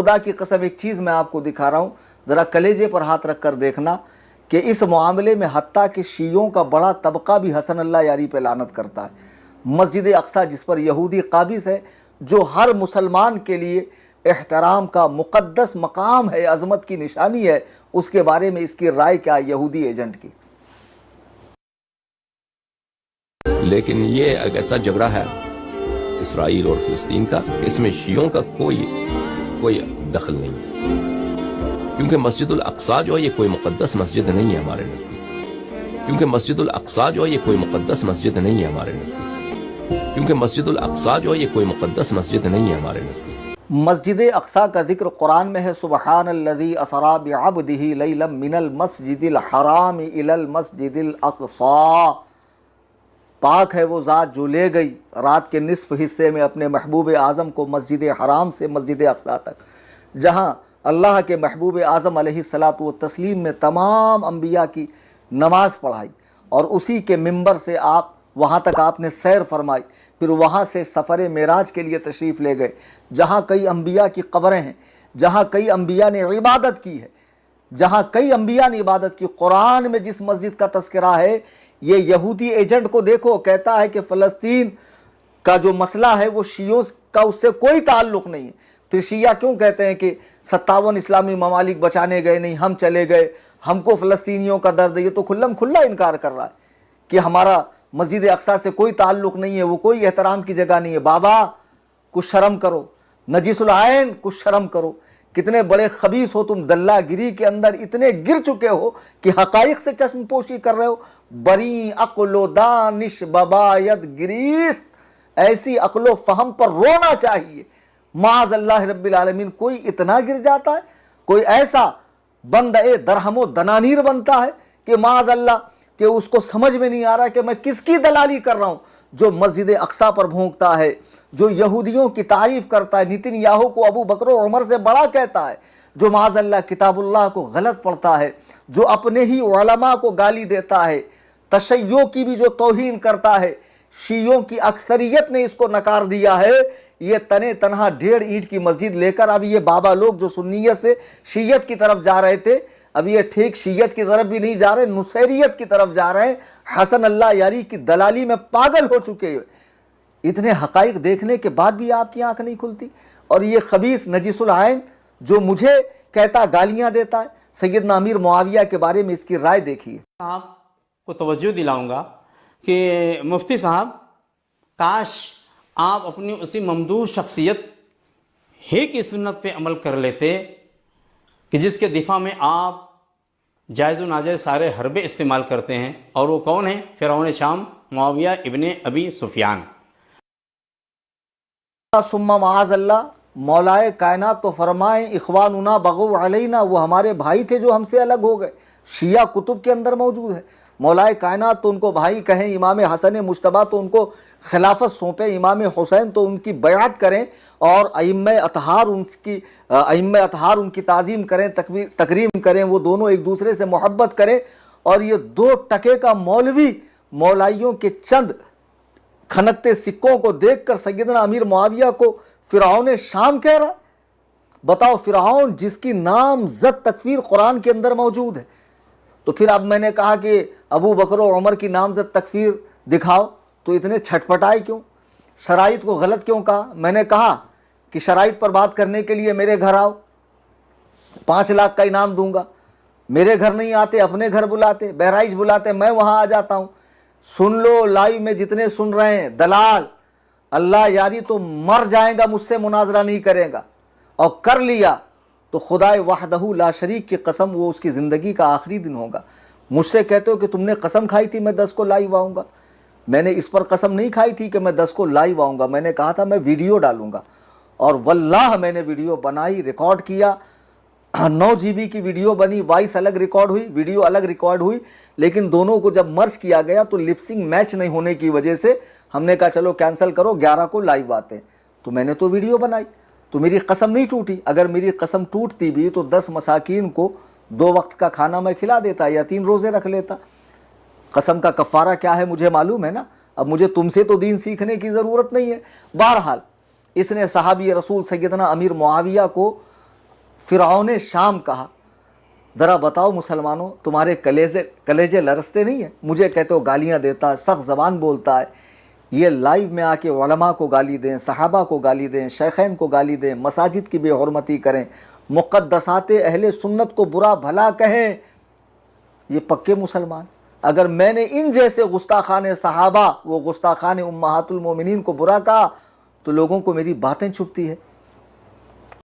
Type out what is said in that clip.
خدا کی قسم ایک چیز میں آپ کو دکھا رہا ہوں, ذرا کلیجے پر ہاتھ رکھ کر دیکھنا کہ اس معاملے میں حتیٰ کہ شیعوں کا بڑا طبقہ بھی حسن اللہ یاری پہ لعنت کرتا ہے. مسجد اقصیٰ جس پر یہودی قابض ہے, جو ہر مسلمان کے لیے احترام کا مقدس مقام ہے, عظمت کی نشانی ہے, اس کے بارے میں اس کی رائے کیا یہودی ایجنٹ کی؟ لیکن یہ ایک ایسا جھگڑا ہے اسرائیل اور فلسطین کا, اس میں شیعوں کا کوئی دخل نہیں ہے, کیونکہ مسجد الاقصیٰ جو ہے یہ کوئی مقدس مسجد نہیں ہے ہمارے نزدیک, کیونکہ مسجد الاقصیٰ جو ہے یہ کوئی مقدس مسجد نہیں ہے ہمارے نزدیک, کیونکہ مسجد الاقصیٰ جو ہے یہ کوئی مقدس مسجد نہیں ہے ہمارے نزدیک. مسجد اقصیٰ کا ذکر قرآن میں ہے, سبحان الذی اسریٰ بعبدہ لیلا من المسجد الحرام الی المسجد الاقصیٰ. پاک ہے وہ ذات جو لے گئی رات کے نصف حصے میں اپنے محبوب اعظم کو مسجد حرام سے مسجد اقصیٰ تک, جہاں اللہ کے محبوب اعظم علیہ الصلاۃ والتسلیم نے تمام انبیاء کی نماز پڑھائی, اور اسی کے منبر سے آپ وہاں تک آپ نے سیر فرمائی, پھر وہاں سے سفر معراج کے لیے تشریف لے گئے, جہاں کئی انبیاء کی قبریں ہیں, جہاں کئی انبیاء نے عبادت کی ہے, جہاں کئی انبیاء نے عبادت کی. قرآن میں جس مسجد کا تذکرہ ہے, یہ یہودی ایجنٹ کو دیکھو, کہتا ہے کہ فلسطین کا جو مسئلہ ہے وہ شیعوں کا اس سے کوئی تعلق نہیں ہے. پھر شیعہ کیوں کہتے ہیں کہ 57 اسلامی ممالک بچانے گئے نہیں, ہم چلے گئے, ہم کو فلسطینیوں کا درد ہے. یہ تو کھلم کھلا انکار کر رہا ہے کہ ہمارا مسجد اقصیٰ سے کوئی تعلق نہیں ہے, وہ کوئی احترام کی جگہ نہیں ہے. بابا کچھ شرم کرو, نجیس العین کچھ شرم کرو. کتنے بڑے خبیث ہو تم, دلہ گیری کے اندر اتنے گر چکے ہو کہ حقائق سے چشم پوشی کر رہے ہو. بری عقل و دانش بباید گریست, ایسی عقل و فہم پر رونا چاہیے. معاذ اللہ رب العالمین, کوئی اتنا گر جاتا ہے, کوئی ایسا بندہ درہم و دنانیر بنتا ہے کہ معاذ اللہ کہ اس کو سمجھ میں نہیں آ رہا کہ میں کس کی دلالی کر رہا ہوں. جو مسجد اقصیٰ پر بھونکتا ہے, جو یہودیوں کی تعریف کرتا ہے, نیتن یاہو کو ابو بکر و عمر سے بڑا کہتا ہے, جو معاذ اللہ کتاب اللہ کو غلط پڑھتا ہے, جو اپنے ہی علماء کو گالی دیتا ہے, تشیع کی بھی جو توہین کرتا ہے, شیعوں کی اکثریت نے اس کو نکار دیا ہے. یہ تنے تنہا 1.5 اینٹ کی مسجد لے کر اب یہ بابا لوگ جو سنیت سے شیعت کی طرف جا رہے تھے, اب یہ ٹھیک شیعت کی طرف بھی نہیں جا رہے, نصیریت کی طرف جا رہے ہیں. حسن اللہ یاری کی دلالی میں پاگل ہو چکے ہیں. اتنے حقائق دیکھنے کے بعد بھی آپ کی آنکھ نہیں کھلتی. اور یہ خبیث نجیس العین جو مجھے کہتا گالیاں دیتا ہے, سیدنا امیر معاویہ کے بارے میں اس کی رائے دیکھیے. آپ کو توجہ دلاؤں گا کہ مفتی صاحب, کاش آپ اپنی اسی ممدوح شخصیت ہی کی سنت پہ عمل کر لیتے کہ جس کے دفاع میں آپ جائز و ناجائز سارے حربے استعمال کرتے ہیں, اور وہ کون ہیں؟ فرعون شام معاویہ ابن ابی سفیان. ثم معاذ اللہ, مولائے کائنات تو فرمائیں اخواننا بغو علینا, وہ ہمارے بھائی تھے جو ہم سے الگ ہو گئے. شیعہ کتب کے اندر موجود ہے. مولائے کائنات تو ان کو بھائی کہیں, امام حسن مجتبیٰ تو ان کو خلافت سونپیں, امام حسین تو ان کی بیعت کریں, اور ائمہ اطہار ان کی تعظیم کریں, تکریم کریں, وہ دونوں ایک دوسرے سے محبت کریں. اور یہ 2 ٹکے کا مولوی مولائیوں کے چند کھنکتے سکوں کو دیکھ کر سیدنا امیر معاویہ کو فرعون شام کہہ رہا. بتاؤ, فرعون جس کی نامزد تکفیر قرآن کے اندر موجود ہے. تو پھر اب میں نے کہا کہ ابو بکر و عمر کی نامزد تکفیر دکھاؤ, تو اتنے چھٹپٹائے کیوں؟ شرائط کو غلط کیوں کہا؟ میں نے کہا کہ شرائط پر بات کرنے کے لیے میرے گھر آؤ, 5 لاکھ کا انعام دوں گا. میرے گھر نہیں آتے, اپنے گھر بلاتے, بہرائچ بلاتے, میں وہاں آ جاتا ہوں. سن لو, لائیو میں جتنے سن رہے ہیں, دلال اللہ یاری تو مر جائے گا, مجھ سے مناظرہ نہیں کرے گا, اور کر لیا تو خدائے وحدہ لا شریک کی قسم وہ اس کی زندگی کا آخری دن ہوگا. مجھ سے کہتے ہو کہ تم نے قسم کھائی تھی میں 10 کو لائیو آؤں گا. میں نے اس پر قسم نہیں کھائی تھی کہ میں 10 کو لائیو آؤں گا. میں نے کہا تھا میں ویڈیو ڈالوں گا, اور واللہ میں نے ویڈیو بنائی, ریکارڈ کیا. 9 GB کی ویڈیو بنی, وائس الگ ریکارڈ ہوئی, ویڈیو الگ ریکارڈ ہوئی, لیکن دونوں کو جب مرج کیا گیا تو لپسنگ میچ نہیں ہونے کی وجہ سے ہم نے کہا چلو کینسل کرو, 11 کو لائیو آتے ہیں. تو میں نے تو ویڈیو بنائی, تو میری قسم نہیں ٹوٹی. اگر میری قسم ٹوٹتی بھی تو 10 مساکین کو 2 وقت کا کھانا میں کھلا دیتا یا 3 روزے رکھ لیتا. قسم کا کفارہ کیا ہے مجھے معلوم ہے نا. اب مجھے تم سے تو دین سیکھنے کی ضرورت نہیں ہے. بہرحال اس نے صحابی رسول سیدنا امیر معاویہ کو فرعون شام کہا. ذرا بتاؤ مسلمانوں, تمہارے کلیجے لرزتے نہیں ہیں؟ مجھے کہتے ہو گالیاں دیتا ہے, سخت زبان بولتا ہے. یہ لائیو میں آ کے علماء کو گالی دیں, صحابہ کو گالی دیں, شیخین کو گالی دیں, مساجد کی بے حرمتی کریں, مقدسات اہل سنت کو برا بھلا کہیں, یہ پکے مسلمان. اگر میں نے ان جیسے گستاخان صحابہ, وہ گستاخان امہات المومنین کو برا کہا تو لوگوں کو میری باتیں چھپتی ہے.